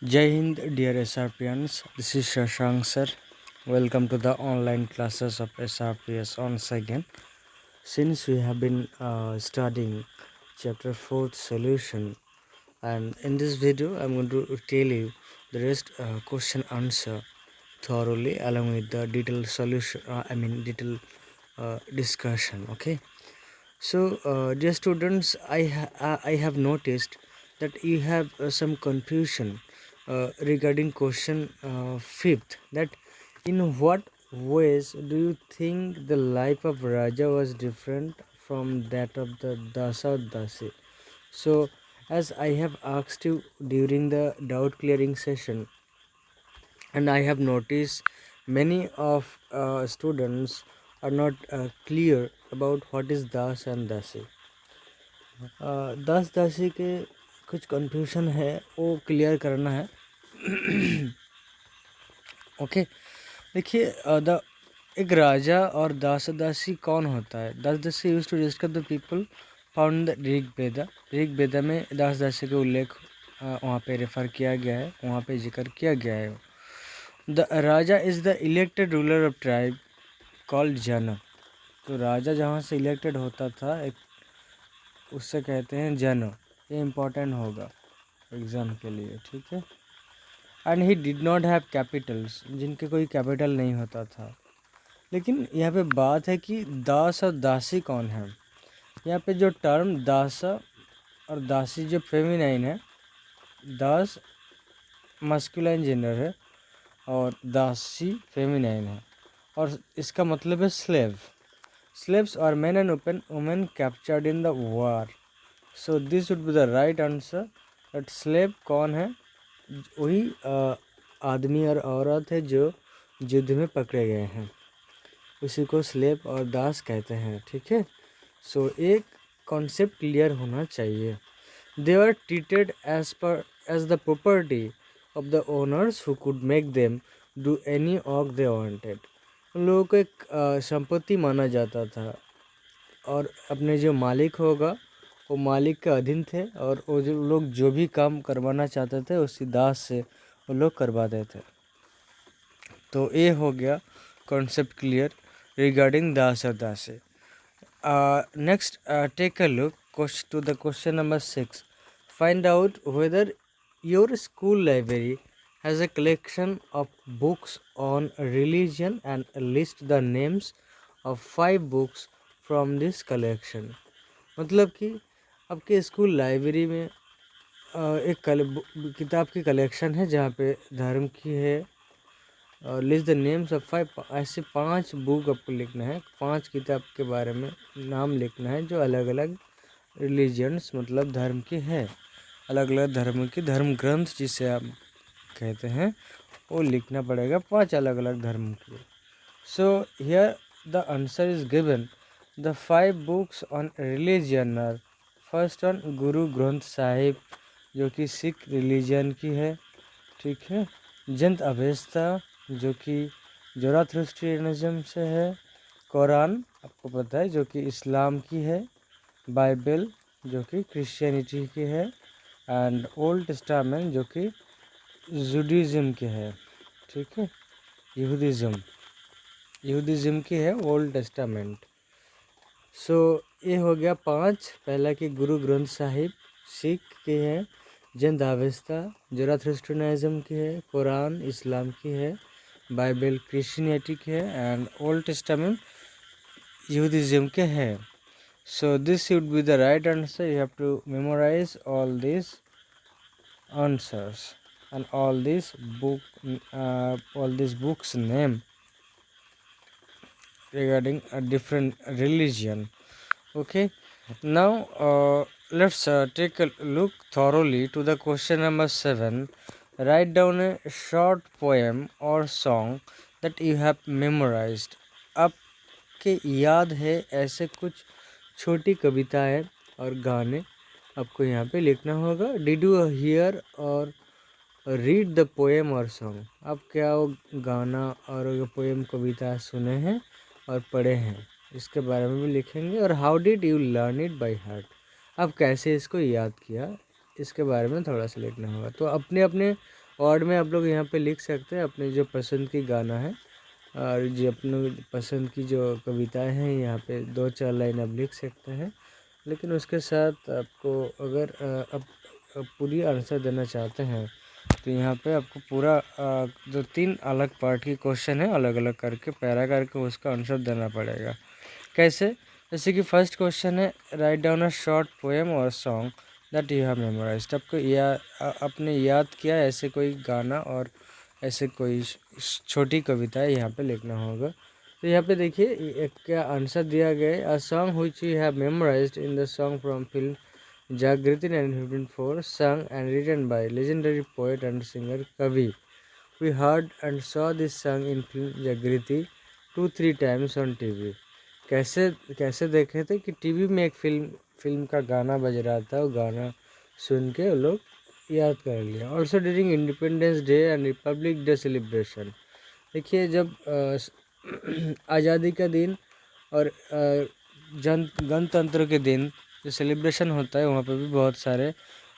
Jai Hind, dear SRPians. This is Shashank sir. Welcome to the online classes of SRPS once again. Since we have been studying chapter 4 solution, and in this video I'm going to tell you the rest question answer thoroughly along with the detailed solution, detailed discussion. Okay. So, dear students, I have noticed that you have some confusion regarding question fifth. That in what ways do you think the life of Raja was different from that of the Dasa or Dasi? So, as I have asked you during the doubt clearing session, and I have noticed many of students are not clear about what is Das and Dasi. दस दसी के कुछ confusion है वो clear करना है। Okay, देखिए the एक राजा और दास दासी कौन होता है? दास दासी use to describe the people found the Rig Veda में दास दासी का उल्लेख वहाँ पे रेफर किया गया है, वहाँ पे जिक्र किया गया है। The Raja is the elected ruler of tribe called जन। तो राजा जहाँ से इलेक्टेड होता था एक उससे कहते हैं जन। ये इम्पोर्टेंट होगा एग्ज़ाम के लिए, ठीक है। And he did not have Capitals, जिनके कोई कैपिटल नहीं होता था। लेकिन यहाँ पे बात है कि दास और दासी कौन है। यहाँ पे जो टर्म दास और दासी जो फेमिनाइन है, दास मस्कुलाइन जेंडर है और दासी फेमिनाइन है, और इसका मतलब है slave. Slaves are men and women captured in the war. So this would be the right answer. That slave कौन है? वही आदमी और औरत है जो युद्ध में पकड़े गए हैं, उसी को स्लेव और दास कहते हैं, ठीक है। सो एक कॉन्सेप्ट क्लियर होना चाहिए। They are treated as the property of the owners who could make them do any work they wanted. उन लोगों को एक संपत्ति माना जाता था, और अपने जो मालिक होगा वो मालिक के अधीन थे, और वो जो लोग जो भी काम करवाना चाहते थे उसी दास से वो लोग करवाते थे। तो ये हो गया कॉन्सेप्ट क्लियर रिगार्डिंग दास और दासी। Next take a look to the question number 6. Find out whether your school library has a collection of books on religion and list the names of 5 books from this collection. मतलब कि आपके school library में एक किताब की collection है जहाँ पे धर्म की है, और लिस्ट द नेम्स ऑफ 5, ऐसे 5 बुक आपको लिखना है, 5 किताब के बारे में नाम लिखना है जो अलग अलग रिलीजन्स मतलब धर्म की है, अलग अलग धर्म की धर्म ग्रंथ जिसे आप कहते हैं वो लिखना पड़ेगा, 5 अलग अलग धर्म की। So here the answer is given. The 5 books on religion are first on Guru Granth Sahib जो कि सिख रिलीजन की है, ठीक है। जंत अवेस्ता जो कि जोराथ्रुस्ट्रियनिज्म से है। कुरान आपको पता है जो कि इस्लाम की है। बाइबल जो कि क्रिश्चियनिटी की है। एंड ओल्ड टेस्टामेंट जो कि जुडिज़म की है, ठीक है। यहूदिज़म की है ओल्ड टेस्टामेंट। सो ये हो गया 5। पहला कि गुरु ग्रंथ साहिब सिख की है, जैन दावेस्ता जोराथ्रुस्ट्रियनिज्म की है, कुरान इस्लाम की है, बाइबल क्रिश्चियनिटी की है, एंड ओल्ड टेस्टामेंट यहूदिज़म के है। So this should be the right answer. You have to memorise all this answers and all these books name regarding a different religion. Okay, now let's take a look thoroughly to the question number 7. Write down a short poem or song that you have memorized. आपके याद है ऐसे कुछ छोटी कविताएं और गाने आपको यहाँ पे लिखना होगा। डिड यू हियर और read the poem or song. आप क्या वो गाना और पोएम कविता सुने हैं और पढ़े हैं, इसके बारे में भी लिखेंगे। और how did you learn it by heart, आप कैसे इसको याद किया, इसके बारे में थोड़ा सा लिखना होगा। तो अपने अपने वर्ड में आप लोग यहाँ पे लिख सकते हैं अपने जो पसंद की गाना है और जो अपने पसंद की जो कविताएं हैं, यहाँ पे 2-4 लाइन आप लिख सकते हैं। लेकिन उसके साथ आपको अगर आप पूरी आंसर देना चाहते हैं तो यहाँ पे आपको पूरा जो 3 अलग पार्ट की क्वेश्चन है अलग अलग करके पैरा करके उसका आंसर देना पड़ेगा। कैसे? जैसे कि फर्स्ट क्वेश्चन है, write down a short poem or song that you have memorised. आपको आपने याद किया ऐसे कोई गाना और ऐसे कोई छोटी कविता यहाँ पे लिखना होगा। तो यहाँ पे देखिए एक क्या आंसर दिया गया है, a song which you have memorised in the song from film जागृति 1954 sung and written by legendary poet and singer Kavi. We heard and saw this song in film Jagriti 2-3 times on TV. कैसे कैसे देखे थे कि TV में एक film का गाना बज रहा था, वो गाना सुन के वो लोग याद कर लिया। Also during independence day and Republic day celebration. देखिए जब आज़ादी का दिन और गणतंत्र के दिन जो सेलिब्रेशन होता है वहाँ पे भी बहुत सारे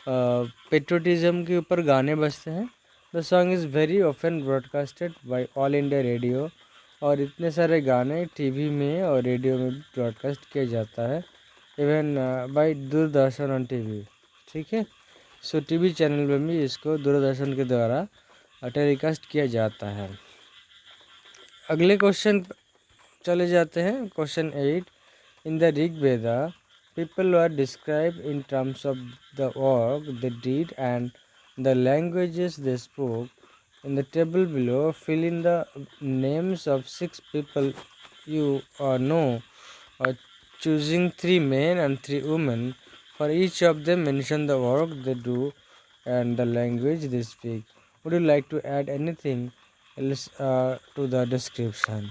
पेट्रोटिज्म के ऊपर गाने बजते हैं। The song is very often broadcasted by All India Radio. और इतने सारे गाने टीवी में और रेडियो में भी ब्रॉडकास्ट किया जाता है, even bye Doordarshan on TV. ठीक है, सो टीवी चैनल में भी इसको दूरदर्शन के द्वारा टेलीकास्ट किया जाता है। अगले क्वेश्चन चले जाते हैं, question 8। In the Rig Veda people are described in terms of the work they did and the languages they spoke. In the table below, fill in the names of 6 people you know, choosing 3 men and 3 women. For each of them, mention the work they do and the language they speak. Would you like to add anything else to the description?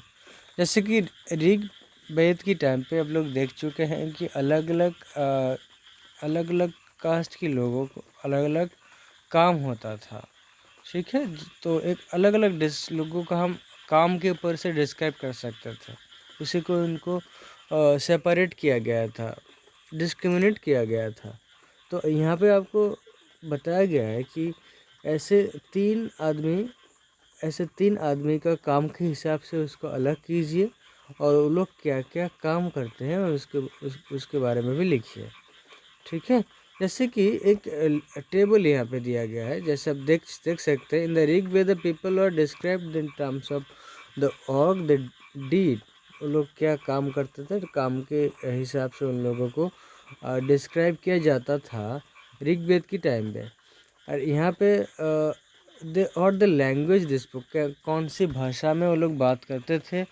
जैसे कि ऋग वेद की time पे आप लोग देख चुके हैं कि अलग अलग कास्ट के लोगों को अलग अलग काम होता था। ठीक है, तो एक अलग अलग लोगों का हम काम के ऊपर से डिस्क्राइब कर सकते थे, उसी को उनको सेपरेट किया गया था, डिस्क्रिमिनेट किया गया था। तो यहाँ पे आपको बताया गया है कि ऐसे तीन आदमी ऐसे 3 आदमी का काम के हिसाब से उसको अलग कीजिए और वो लोग क्या क्या काम करते हैं और उसके बारे में भी लिखिए। ठीक है, जैसे कि एक टेबल यहाँ पे दिया गया है, जैसे आप देख सकते हैं। In the Rig Veda people are described in terms of the work the deed. वो लोग क्या काम करते थे, तो काम के हिसाब से उन लोगों को डिस्क्राइब किया जाता था ऋग्वेद की टाइम पे। और यहाँ पे और द लैंग्वेज दिस बुक, कौन सी भाषा में वो लोग बात करते थे।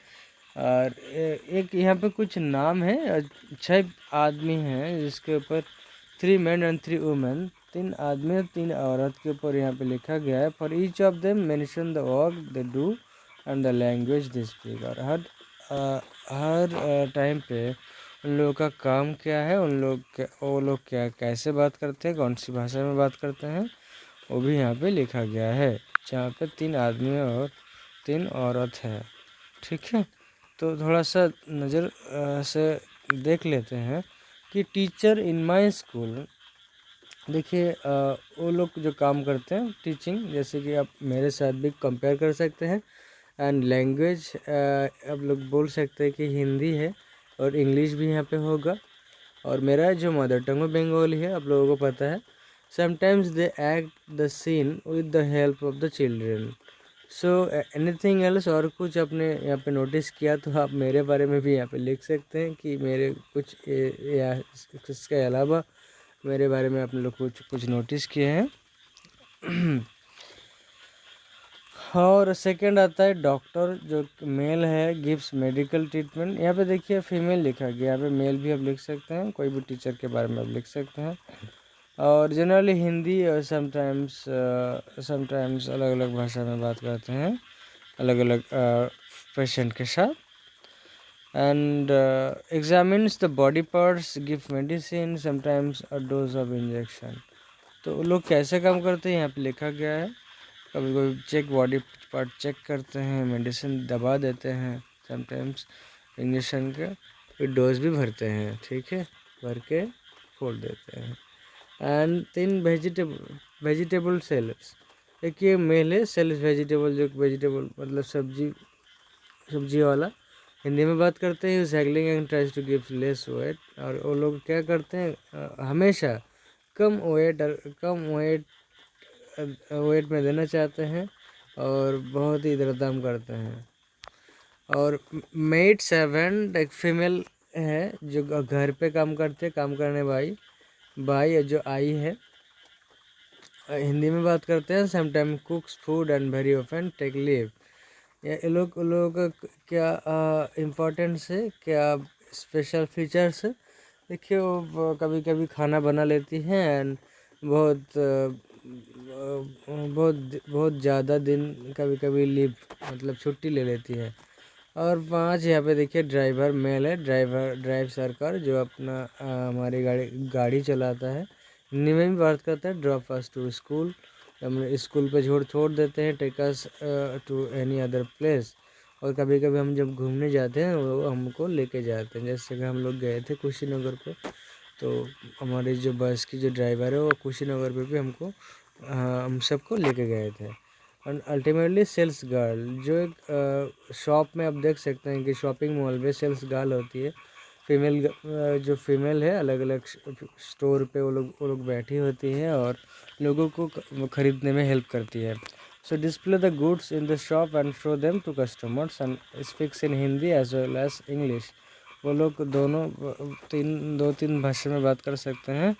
और एक यहाँ पे कुछ नाम है, 6 आदमी हैं जिसके ऊपर 3 men and 3 women, 3 आदमी और 3 औरत के ऊपर यहाँ पे लिखा गया है। For each of them mention the work they do and the language they speak. और हर टाइम पे उन लोगों का काम क्या है, वो लोग क्या कैसे बात करते हैं, कौन सी भाषा में बात करते हैं, वो भी यहाँ पे लिखा गया है, जहाँ पे 3 आदमी और 3 औरत है। ठीक है, तो थोड़ा सा नज़र से देख लेते हैं कि टीचर इन माय स्कूल। देखिए वो लोग जो काम करते हैं टीचिंग, जैसे कि आप मेरे साथ भी कंपेयर कर सकते हैं। एंड लैंग्वेज आप लोग बोल सकते हैं कि हिंदी है और इंग्लिश भी यहाँ पे होगा। और मेरा जो मदर टंग में बंगाली है, आप लोगों को पता है। Sometimes they act the scene with the help of the children. So anything else, और कुछ आपने यहाँ पे नोटिस किया तो आप मेरे बारे में भी यहाँ पे लिख सकते हैं कि मेरे कुछ या इसके अलावा मेरे बारे में आप लोग कुछ कुछ नोटिस किए हैं। और सेकंड आता है डॉक्टर, जो मेल है, गिव्स मेडिकल ट्रीटमेंट। यहाँ पे देखिए फीमेल लिखा गया, यहाँ पे मेल भी आप लिख सकते हैं, कोई भी टीचर के बारे में आप लिख सकते हैं। और जनरली हिंदी और समटाइम्स अलग अलग भाषा में बात करते हैं अलग अलग पेशेंट के साथ। And examines the body parts, give medicine, sometimes a dose of injection. तो वो लोग कैसे काम करते हैं यहाँ पे लिखा गया है। कभी कभी बॉडी पार्ट चेक करते हैं, मेडिसिन दबा देते हैं, समटाइम्स इंजेक्शन के फिर डोज भी भरते हैं। ठीक है, भर के फोड़ देते हैं। एंड 3 वेजिटेबल सेलर्स, एक ये मेल है सेल्स वेजिटेबल, जो वेजिटेबल मतलब सब्जी वाला। हिंदी में बात करते हैं, haggling and tries to give less weight. और वो लोग क्या करते हैं, हमेशा कम वेट में देना चाहते हैं और बहुत ही दरदाम करते हैं। और मेड सर्वेंट एक फीमेल है जो घर पे काम करते, काम करने भाई जो आई है। हिंदी में बात करते हैं, sometime cooks food and very often take leave. ये लोगों का क्या इम्पोर्टेंस है, क्या स्पेशल फीचर्स है। देखिए वो कभी कभी खाना बना लेती हैं एंड बहुत बहुत बहुत ज़्यादा दिन कभी कभी लीव मतलब छुट्टी ले लेती है। और 5 यहाँ पे देखिए ड्राइवर मेल है, ड्राइव सरकार जो अपना हमारी गाड़ी चलाता है। हिंदी में भी बात करता है, ड्रॉप अस टू स्कूल, हम स्कूल पे छोड़ देते हैं, take us to any other place. और कभी कभी हम जब घूमने जाते हैं वो हमको लेके जाते हैं, जैसे कि हम लोग गए थे कुशीनगर पे, तो हमारी जो बस की जो ड्राइवर है वो कुशीनगर पे भी हम सबको लेके गए थे। एंड अल्टीमेटली सेल्स गर्ल, जो एक शॉप में आप देख सकते हैं कि शॉपिंग मॉल में सेल्स गर्ल होती है, जो फीमेल है, अलग अलग स्टोर पे वो लोग बैठी होती है और लोगों को ख़रीदने में हेल्प करती है। So display the goods in the shop and show them to customers and speaks in Hindi as well as English. वो लोग दोनों 3 भाषा में बात कर सकते हैं।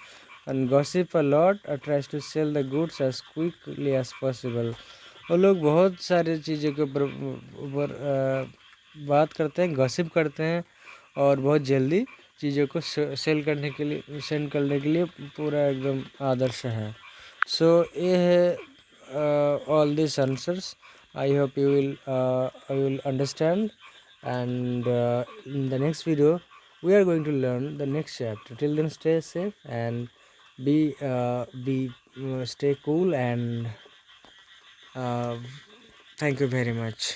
And gossip a lot, tries to sell the goods as quickly as possible. वो लोग बहुत सारी चीज़ों के ऊपर बात करते हैं, गॉसिप करते हैं और बहुत जल्दी चीज़ों को सेल करने के लिए, सेंड करने के लिए पूरा एकदम आदर्श है। सो ये है all this answers. I hope you will understand and in the next video we are going to learn the next chapter. Till then, stay safe and stay cool and thank you very much.